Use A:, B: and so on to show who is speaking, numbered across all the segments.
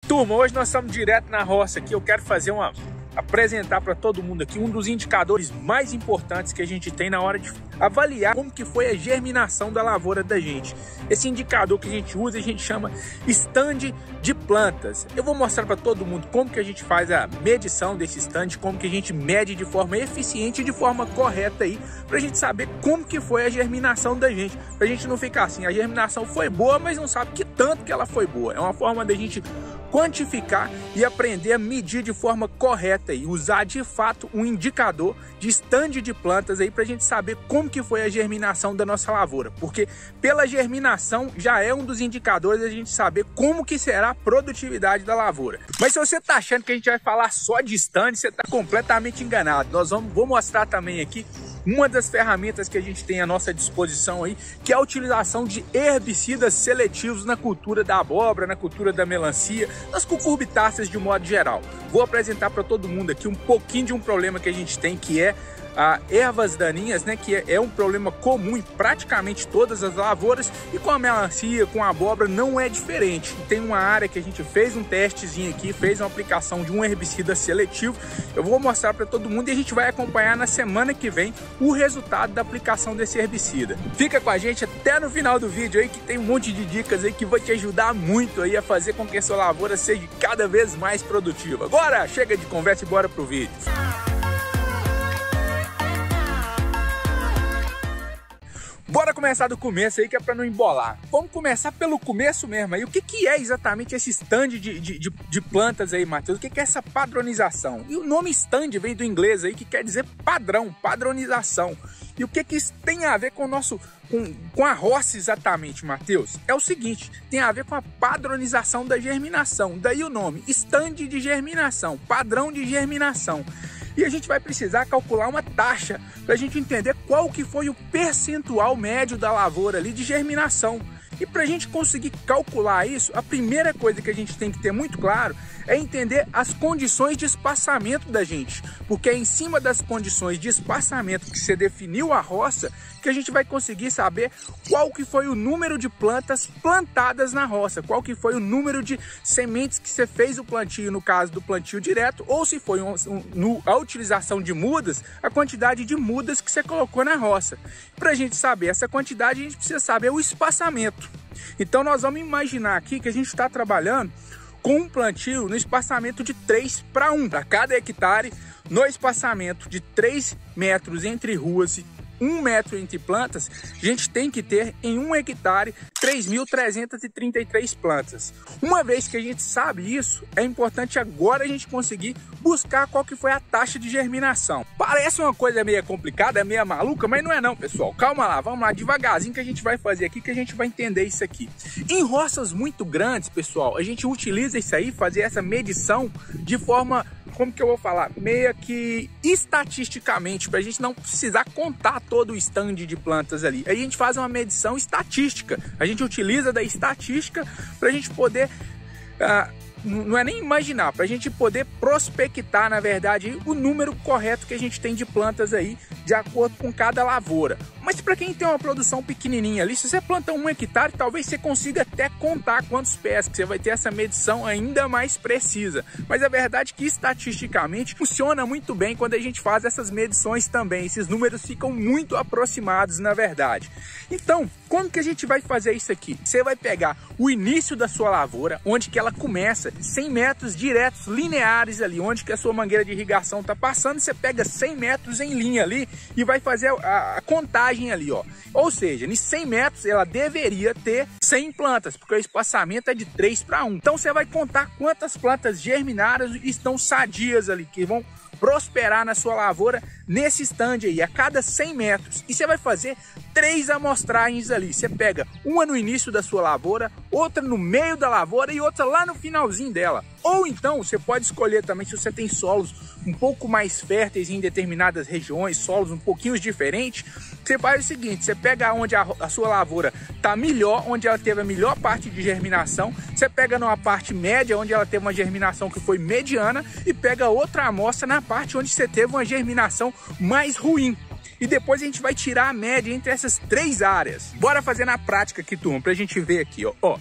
A: Turma, hoje nós estamos direto na roça aqui. Eu quero apresentar para todo mundo aqui um dos indicadores mais importantes que a gente tem na hora de avaliar como que foi a germinação da lavoura da gente. Esse indicador que a gente usa, a gente chama stand de plantas. Eu vou mostrar para todo mundo como que a gente faz a medição desse stand, como que a gente mede de forma eficiente e de forma correta aí, para a gente saber como que foi a germinação da gente, para a gente não ficar assim, a germinação foi boa, mas não sabe que tanto que ela foi boa. É uma forma da gente quantificar e aprender a medir de forma correta e usar de fato um indicador de stand de plantas aí para a gente saber como que foi a germinação da nossa lavoura, porque pela germinação já é um dos indicadores da gente saber como que será a produtividade da lavoura. Mas se você tá achando que a gente vai falar só de stand, você tá completamente enganado. Vou mostrar também aqui uma das ferramentas que a gente tem à nossa disposição aí, que é a utilização de herbicidas seletivos na cultura da abóbora, na cultura da melancia, nas cucurbitáceas de modo geral. Vou apresentar para todo mundo aqui um pouquinho de um problema que a gente tem, que é ervas daninhas, né, que é um problema comum em praticamente todas as lavouras, e com a melancia, com a abóbora não é diferente. Tem uma área que a gente fez um testezinho aqui, fez uma aplicação de um herbicida seletivo. Eu vou mostrar para todo mundo e a gente vai acompanhar na semana que vem o resultado da aplicação desse herbicida. Fica com a gente até no final do vídeo aí, que tem um monte de dicas aí que vai te ajudar muito aí a fazer com que a sua lavoura seja cada vez mais produtiva. Agora chega de conversa e bora pro vídeo. Bora começar do começo aí, que é para não embolar. Vamos começar pelo começo mesmo aí. O que é exatamente esse stand de plantas aí, Matheus? O que é essa padronização? E o nome stand vem do inglês aí, que quer dizer padrão, padronização. E o que isso tem a ver com com a roça exatamente, Matheus? É o seguinte, tem a ver com a padronização da germinação. Daí o nome, stand de germinação, padrão de germinação. E a gente vai precisar calcular uma taxa para a gente entender qual que foi o percentual médio da lavoura ali de germinação. E para a gente conseguir calcular isso, a primeira coisa que a gente tem que ter muito claro é entender as condições de espaçamento da gente. Porque é em cima das condições de espaçamento que você definiu a roça que a gente vai conseguir saber qual que foi o número de plantas plantadas na roça, qual que foi o número de sementes que você fez o plantio, no caso do plantio direto, ou se foi a utilização de mudas, a quantidade de mudas que você colocou na roça. Para a gente saber essa quantidade, a gente precisa saber o espaçamento. Então nós vamos imaginar aqui que a gente está trabalhando com um plantio no espaçamento de 3:1 para cada hectare, no espaçamento de 3 metros entre ruas e 1 metro entre plantas, a gente tem que ter em 1 hectare 3.333 plantas. Uma vez que a gente sabe isso, é importante agora a gente conseguir buscar qual que foi a taxa de germinação. Parece uma coisa meio complicada, meio maluca, mas não é não, pessoal. Calma lá, vamos lá, devagarzinho que a gente vai fazer aqui, que a gente vai entender isso aqui. Em roças muito grandes, pessoal, a gente utiliza isso aí, fazer essa medição de forma, como que eu vou falar, meio que estatisticamente, para a gente não precisar contar todo o stand de plantas ali. Aí a gente faz uma medição estatística, a gente utiliza da estatística para a gente poder, não é nem imaginar, para a gente poder prospectar, na verdade, o número correto que a gente tem de plantas aí, de acordo com cada lavoura. Mas para quem tem uma produção pequenininha ali, se você plantar 1 hectare, talvez você consiga até contar quantos pés, que você vai ter essa medição ainda mais precisa. Mas a verdade é que estatisticamente funciona muito bem quando a gente faz essas medições também. Esses números ficam muito aproximados, na verdade. Então, como que a gente vai fazer isso aqui? Você vai pegar o início da sua lavoura, onde que ela começa, 100 metros diretos, lineares ali, onde que a sua mangueira de irrigação está passando, você pega 100 metros em linha ali e vai fazer a contagem ali, ó. Ou seja, em 100 metros ela deveria ter 100 plantas, porque o espaçamento é de 3:1. Então você vai contar quantas plantas germinadas estão sadias ali, que vão prosperar na sua lavoura nesse stand aí, a cada 100 metros. E você vai fazer 3 amostragens ali. Você pega uma no início da sua lavoura, outra no meio da lavoura e outra lá no finalzinho dela. Ou então você pode escolher também, se você tem solos um pouco mais férteis em determinadas regiões, solos um pouquinho diferentes, você faz o seguinte, você pega onde a sua lavoura está melhor, onde ela teve a melhor parte de germinação, você pega numa parte média, onde ela teve uma germinação que foi mediana, e pega outra amostra na parte onde você teve uma germinação mais ruim. E depois a gente vai tirar a média entre essas 3 áreas. Bora fazer na prática aqui, turma, pra gente ver aqui, ó.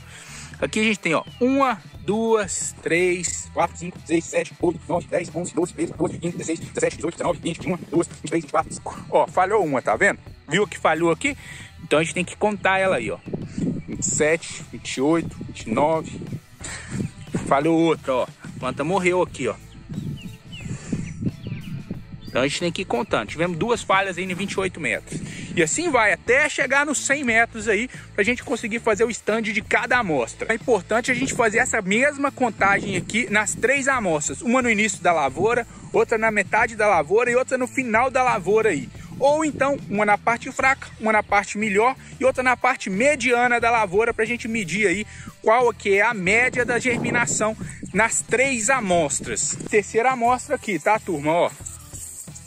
A: Aqui a gente tem, ó, 1, 2, 3, 4, 5, 6, 7, 8, 9, 10, 11, 12, 13, 14, 15, 16, 17, 18, 19, 20, 21, 22, 23, 24, 25. Ó, falhou uma, tá vendo? Viu que falhou aqui? Então a gente tem que contar ela aí, ó. 27, 28, 29. Falhou outra, ó. A planta morreu aqui, ó. Então a gente tem que ir contando. Tivemos duas falhas aí em 28 metros. E assim vai até chegar nos 100 metros aí, pra gente conseguir fazer o stand de cada amostra. É importante a gente fazer essa mesma contagem aqui nas 3 amostras. Uma no início da lavoura, outra na metade da lavoura e outra no final da lavoura aí. Ou então, uma na parte fraca, uma na parte melhor e outra na parte mediana da lavoura, pra gente medir aí qual que é a média da germinação nas 3 amostras. Terceira amostra aqui, tá, turma? Ó.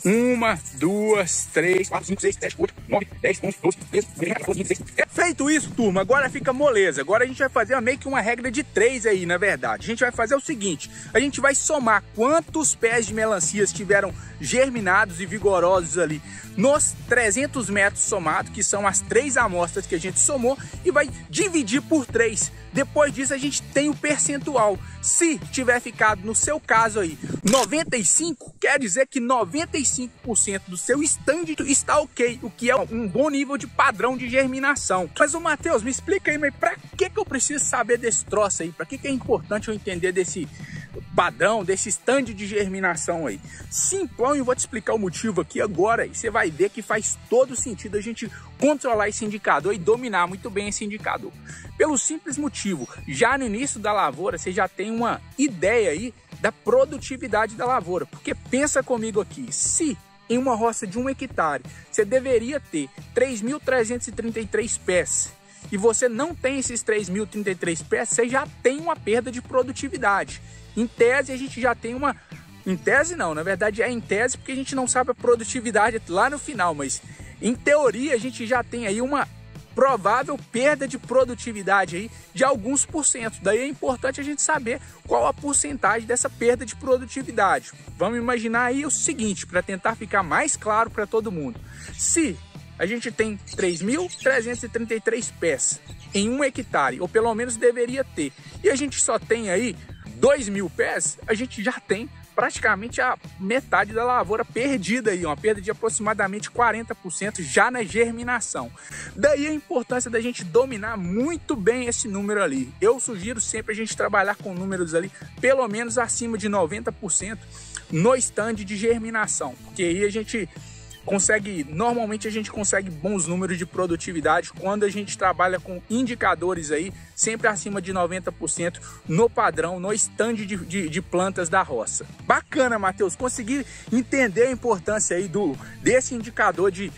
A: 1, 2, 3, 4, 5, 6, 7, 8, 9, 10, 11, 12, 13, 14, 15, 16. Feito isso, turma, agora fica moleza. Agora a gente vai fazer meio que uma regra de 3 aí, na verdade. A gente vai fazer o seguinte: a gente vai somar quantos pés de melancia estiveram germinados e vigorosos ali nos 300 metros somados, que são as 3 amostras que a gente somou, e vai dividir por 3. Depois disso a gente tem o percentual. Se tiver ficado, no seu caso aí, 95, quer dizer que 95% do seu stand está ok, o que é um bom nível de padrão de germinação. Mas, ô Matheus, me explica aí, mas pra que eu preciso saber desse troço aí? Pra que é importante eu entender desse padrão, desse stand de germinação aí? Simplão, e eu vou te explicar o motivo aqui agora, e você vai ver que faz todo sentido a gente controlar esse indicador e dominar muito bem esse indicador. Pelo simples motivo, já no início da lavoura você já tem uma ideia aí da produtividade da lavoura, porque pensa comigo aqui, se em uma roça de 1 hectare você deveria ter 3.333 pés, e você não tem esses 3.033 pés, você já tem uma perda de produtividade. Em tese, a gente já tem uma... Em tese não, na verdade é em tese porque a gente não sabe a produtividade lá no final, mas em teoria a gente já tem aí uma provável perda de produtividade aí de alguns %. Daí é importante a gente saber qual a porcentagem dessa perda de produtividade. Vamos imaginar aí o seguinte, para tentar ficar mais claro para todo mundo. Se a gente tem 3.333 pés em 1 hectare, ou pelo menos deveria ter, e a gente só tem aí 2.000 pés, a gente já tem praticamente a metade da lavoura perdida aí, uma perda de aproximadamente 40% já na germinação. Daí a importância da gente dominar muito bem esse número ali. Eu sugiro sempre a gente trabalhar com números ali pelo menos acima de 90% no stand de germinação, porque aí a gente consegue, normalmente a gente consegue bons números de produtividade quando a gente trabalha com indicadores aí sempre acima de 90% no padrão, no stand de plantas da roça. Bacana, Matheus, consegui entender a importância aí desse indicador de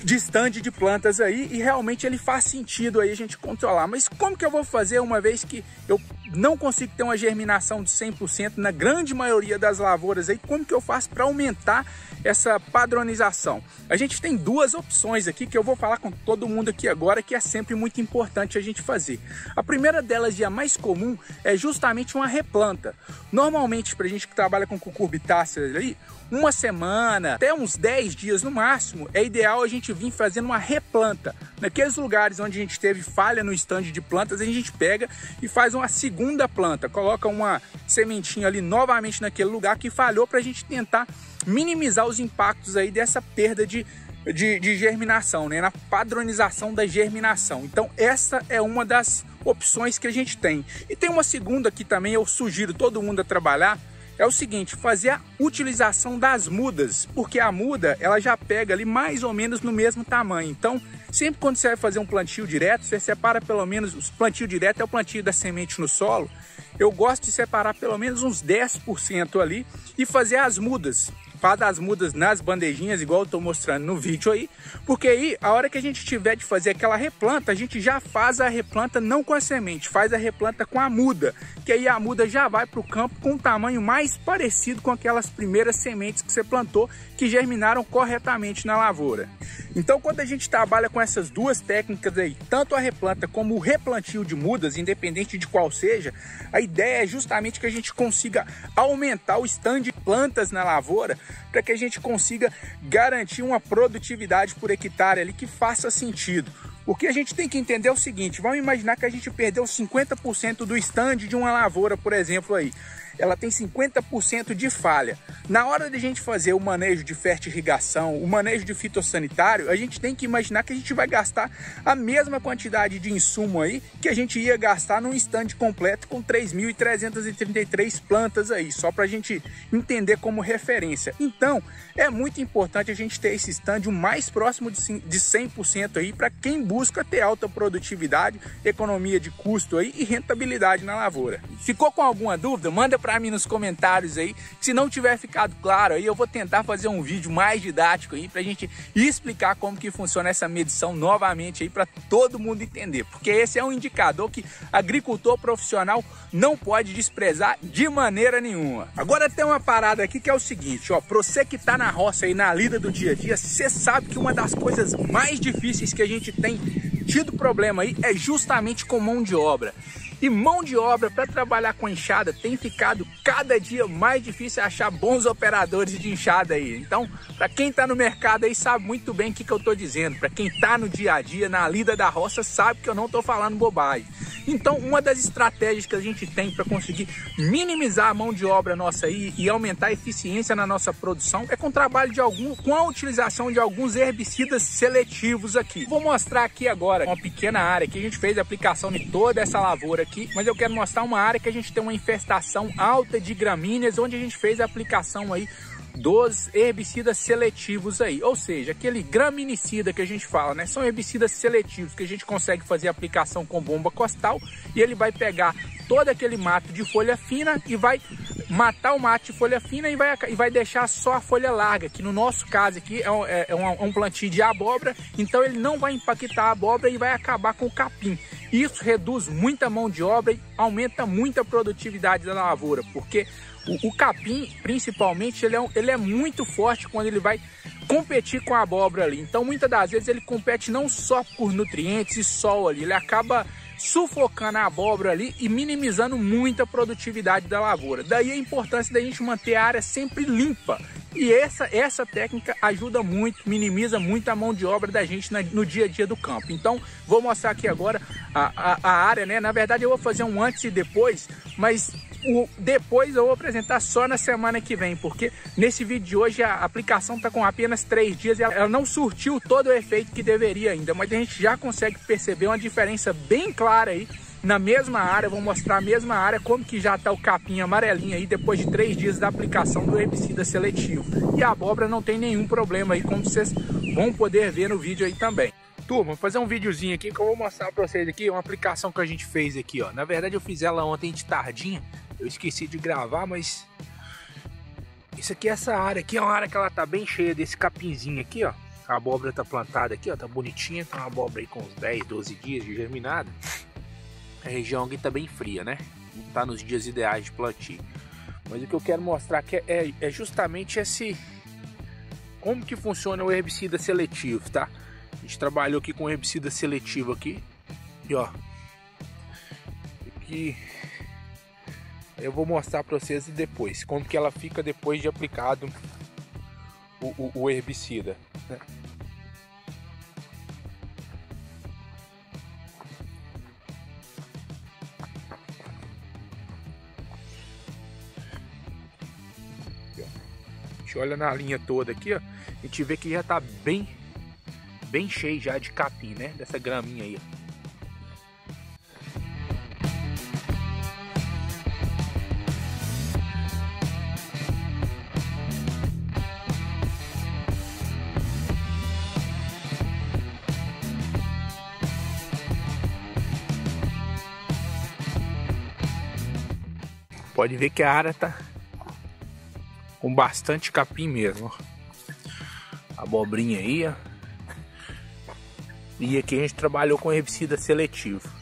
A: stand de plantas aí, e realmente ele faz sentido aí a gente controlar. Mas como que eu vou fazer uma vez que eu não consigo ter uma germinação de 100% na grande maioria das lavouras aí? Como que eu faço para aumentar essa padronização? A gente tem 2 opções aqui que eu vou falar com todo mundo aqui agora, que é sempre muito importante a gente fazer. A primeira delas, e a mais comum, é justamente uma replanta. Normalmente, para a gente que trabalha com cucurbitáceas ali, uma semana, até uns 10 dias no máximo, é ideal a gente vir fazendo uma replanta. Naqueles lugares onde a gente teve falha no stand de plantas, a gente pega e faz uma segunda planta, coloca uma sementinha ali novamente naquele lugar que falhou, para a gente tentar minimizar os impactos aí dessa perda de germinação, né? Na padronização da germinação. Então essa é uma das opções que a gente tem. E tem uma segunda que também eu sugiro todo mundo a trabalhar, é o seguinte: fazer a utilização das mudas, porque a muda ela já pega ali mais ou menos no mesmo tamanho. Então sempre quando você vai fazer um plantio direto, você separa pelo menos, o plantio direto é o plantio da semente no solo, eu gosto de separar pelo menos uns 10% ali e fazer as mudas. Faz as mudas nas bandejinhas, igual eu estou mostrando no vídeo aí, porque aí a hora que a gente tiver de fazer aquela replanta, a gente já faz a replanta não com a semente, faz a replanta com a muda, que aí a muda já vai para o campo com um tamanho mais parecido com aquelas primeiras sementes que você plantou, que germinaram corretamente na lavoura. Então quando a gente trabalha com essas 2 técnicas aí, tanto a replanta como o replantio de mudas, independente de qual seja, a ideia é justamente que a gente consiga aumentar o stand de plantas na lavoura, para que a gente consiga garantir uma produtividade por hectare ali que faça sentido. Porque a gente tem que entender o seguinte, vamos imaginar que a gente perdeu 50% do stand de uma lavoura, por exemplo, aí. Ela tem 50% de falha. Na hora de a gente fazer o manejo de fertirrigação, o manejo de fitossanitário, a gente tem que imaginar que a gente vai gastar a mesma quantidade de insumo aí que a gente ia gastar num stand completo com 3.333 plantas aí, só para a gente entender como referência. Então, é muito importante a gente ter esse stand o mais próximo de 100% aí para quem busca ter alta produtividade, economia de custo aí e rentabilidade na lavoura. Ficou com alguma dúvida? Manda para mim nos comentários aí. Se não tiver ficado claro aí, eu vou tentar fazer um vídeo mais didático aí pra gente explicar como que funciona essa medição novamente aí para todo mundo entender, porque esse é um indicador que agricultor profissional não pode desprezar de maneira nenhuma. Agora tem uma parada aqui que é o seguinte, ó, pra você que tá na roça aí, na lida do dia a dia, você sabe que uma das coisas mais difíceis que a gente tem tido problema aí é justamente com mão de obra. E mão de obra para trabalhar com enxada tem ficado cada dia mais difícil achar bons operadores de enxada aí. Então, para quem está no mercado aí sabe muito bem o que eu estou dizendo. Para quem está no dia a dia, na lida da roça, sabe que eu não estou falando bobagem. Então, uma das estratégias que a gente tem para conseguir minimizar a mão de obra nossa aí e aumentar a eficiência na nossa produção é com o trabalho com a utilização de alguns herbicidas seletivos aqui. Vou mostrar aqui agora uma pequena área que a gente fez a aplicação de toda essa lavoura aqui, mas eu quero mostrar uma área que a gente tem uma infestação alta de gramíneas, onde a gente fez a aplicação aí dos herbicidas seletivos aí, ou seja, aquele graminicida que a gente fala, né? São herbicidas seletivos que a gente consegue fazer a aplicação com bomba costal e ele vai pegar todo aquele mato de folha fina e vai matar o mato de folha fina e vai deixar só a folha larga, que no nosso caso aqui é um plantio de abóbora, então ele não vai impactar a abóbora e vai acabar com o capim. Isso reduz muita mão de obra e aumenta muito a produtividade da lavoura, porque o capim, principalmente, ele é muito forte quando ele vai competir com a abóbora ali. Então, muitas das vezes, ele compete não só por nutrientes e sol ali, ele acaba sufocando a abóbora ali e minimizando muito a produtividade da lavoura. Daí a importância da gente manter a área sempre limpa. E essa técnica ajuda muito, minimiza muito a mão de obra da gente no dia a dia do campo. Então, vou mostrar aqui agora a área, né? Na verdade, eu vou fazer um antes e depois, mas o depois eu vou apresentar só na semana que vem, porque nesse vídeo de hoje a aplicação está com apenas 3 dias e ela não surtiu todo o efeito que deveria ainda, mas a gente já consegue perceber uma diferença bem clara aí. Na mesma área, vou mostrar a mesma área, como que já está o capim amarelinho aí depois de 3 dias da aplicação do herbicida seletivo. E a abóbora não tem nenhum problema aí, como vocês vão poder ver no vídeo aí também. Turma, vou fazer um videozinho aqui que eu vou mostrar para vocês aqui, uma aplicação que a gente fez aqui, ó. Na verdade eu fiz ela ontem de tardinha, eu esqueci de gravar, mas isso aqui, essa área aqui é uma área que ela tá bem cheia desse capinzinho aqui, ó. A abóbora tá plantada aqui, ó, tá bonitinha, tá uma abóbora aí com uns 10, 12 dias de germinada. A região aqui tá bem fria, né? Não tá nos dias ideais de plantio. Mas o que eu quero mostrar aqui é justamente como que funciona o herbicida seletivo, tá? A gente trabalhou aqui com herbicida seletivo aqui. E ó, aqui eu vou mostrar para vocês depois como que ela fica depois de aplicado o herbicida, né? A gente olha na linha toda aqui, ó, a gente vê que já tá bem cheio já de capim, né? Dessa graminha aí, ó. Pode ver que a área tá com bastante capim mesmo, ó. Abobrinha aí, ó. E aqui a gente trabalhou com herbicida seletivo.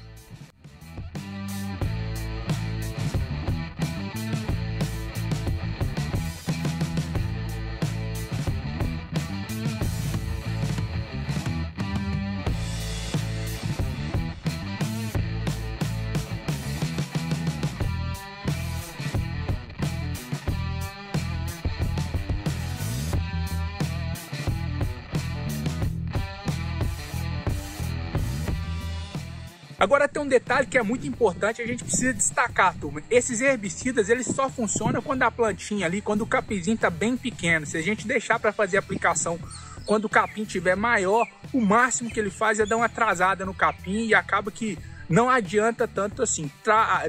A: Agora tem um detalhe que é muito importante, a gente precisa destacar, turma. Esses herbicidas, eles só funcionam quando a plantinha ali, quando o capinzinho tá bem pequeno. Se a gente deixar para fazer a aplicação quando o capim tiver maior, o máximo que ele faz é dar uma atrasada no capim e acaba que não adianta tanto assim.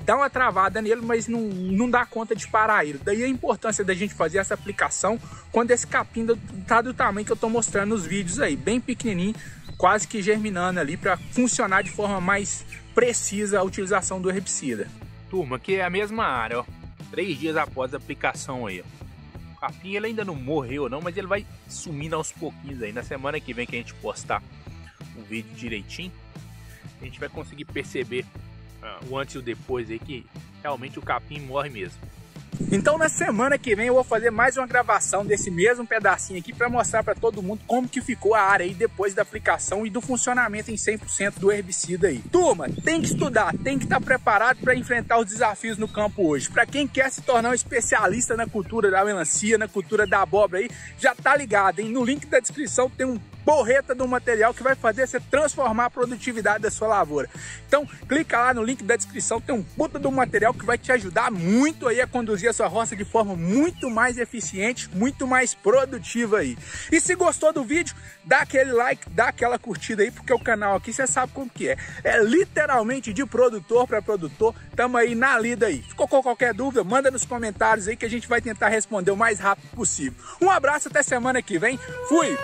A: Dá uma travada nele, mas não dá conta de parar ele. Daí a importância da gente fazer essa aplicação quando esse capim tá do tamanho que eu tô mostrando nos vídeos aí, bem pequenininho, quase que germinando ali, para funcionar de forma mais precisa a utilização do herbicida. Turma, aqui é a mesma área, ó. 3 dias após a aplicação aí, ó. O capim ele ainda não morreu não, mas ele vai sumindo aos pouquinhos aí. Na semana que vem que a gente postar o vídeo direitinho, a gente vai conseguir perceber o antes e o depois aí, que realmente o capim morre mesmo. Então na semana que vem eu vou fazer mais uma gravação desse mesmo pedacinho aqui para mostrar para todo mundo como que ficou a área aí depois da aplicação e do funcionamento em 100% do herbicida aí. Turma, tem que estudar, tem que estar preparado para enfrentar os desafios no campo hoje. Para quem quer se tornar um especialista na cultura da melancia, na cultura da abóbora aí, já tá ligado, hein? No link da descrição tem um porreta do material que vai fazer você transformar a produtividade da sua lavoura. Então clica lá no link da descrição, tem um puta do material que vai te ajudar muito aí a conduzir a sua roça de forma muito mais eficiente, muito mais produtiva aí. E se gostou do vídeo, dá aquele like, dá aquela curtida aí, porque o canal aqui você sabe como que é literalmente de produtor para produtor. Tamo aí na lida aí. Ficou com qualquer dúvida, manda nos comentários aí que a gente vai tentar responder o mais rápido possível. Um abraço, até semana que vem. Fui!